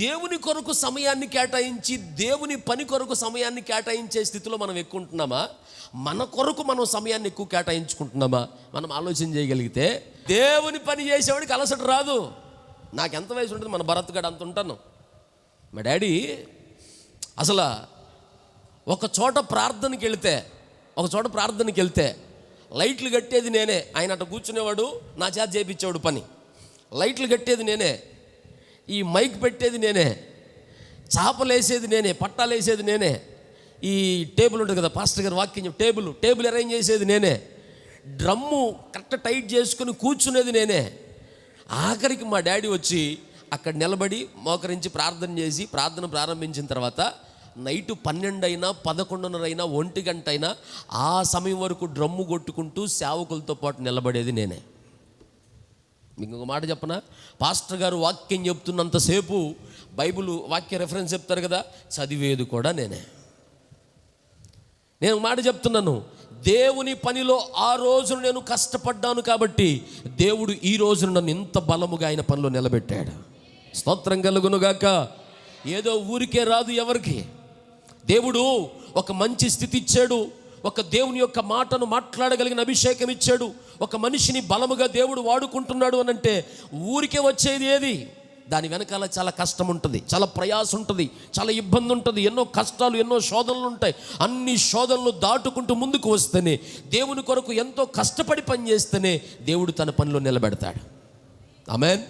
దేవుని కొరకు సమయాన్ని కేటాయించి దేవుని పని కొరకు సమయాన్ని కేటాయించే స్థితిలో మనం ఎక్కువ ఉంటున్నామా, మన కొరకు మనం సమయాన్ని ఎక్కువ కేటాయించుకుంటున్నామా? మనం ఆలోచన చేయగలిగితే దేవుని పని చేసేవాడికి అలసట రాదు. నాకు ఎంత వయసు ఉంటుంది, మన భరత్ గడు అంత ఉంటాను. మా డాడీ అసలు ఒక చోట ప్రార్థనకి వెళ్తే లైట్లు కట్టేది నేనే, ఆయన అట్లా కూర్చునేవాడు, నా చేత చేయించేవాడు పని. లైట్లు కట్టేది నేనే, ఈ మైక్ పెట్టేది నేనే, చాపలు వేసేది నేనే, పట్టాలు వేసేది నేనే, ఈ టేబుల్ ఉంటుంది కదా పాస్టర్ గారు వాక్యం టేబుల్ అరేంజ్ చేసేది నేనే, డ్రమ్ము కరెక్ట్ టైట్ చేసుకుని కూర్చునేది నేనే. ఆఖరికి మా డాడీ వచ్చి అక్కడ నిలబడి మోకరించి ప్రార్థన చేసి ప్రార్థన ప్రారంభించిన తర్వాత నైటు 12 అయినా 11:30 అయినా 1 గంట అయినా ఆ సమయం వరకు డ్రమ్ము కొట్టుకుంటూ సేవకులతో పాటు నిలబడేది నేనే. మీకు ఒక మాట చెప్పనా, పాస్టర్ గారు వాక్యం చెప్తున్నంతసేపు బైబిల్ వాక్య రెఫరెన్స్ చెప్తారు కదా, చదివేది కూడా నేనే. నేను మాట చెప్తున్నాను, దేవుని పనిలో ఆ రోజున నేను కష్టపడ్డాను కాబట్టి దేవుడు ఈ రోజున నన్ను ఇంత బలముగా ఆయన పనిలో నిలబెట్టాడు. స్తోత్రం కలుగునుగాక. ఏదో ఊరికే రాదు ఎవరికి. దేవుడు ఒక మంచి స్థితి ఇచ్చాడు, ఒక దేవుని యొక్క మాటను మాట్లాడగలిగిన అభిషేకం ఇచ్చాడు, ఒక మనిషిని బలముగా దేవుడు వాడుకుంటున్నాడు అని అంటే ఊరికే వచ్చేది ఏది? దాని వెనకాల చాలా కష్టం ఉంటుంది, చాలా ప్రయాసం ఉంటుంది, చాలా ఇబ్బంది ఉంటుంది, ఎన్నో కష్టాలు, ఎన్నో శోధనలు ఉంటాయి. అన్ని శోధనలు దాటుకుంటూ ముందుకు వస్తేనే, దేవుని కొరకు ఎంతో కష్టపడి పనిచేస్తేనే దేవుడు తన పనిలో నిలబెడతాడు. ఆమేన్.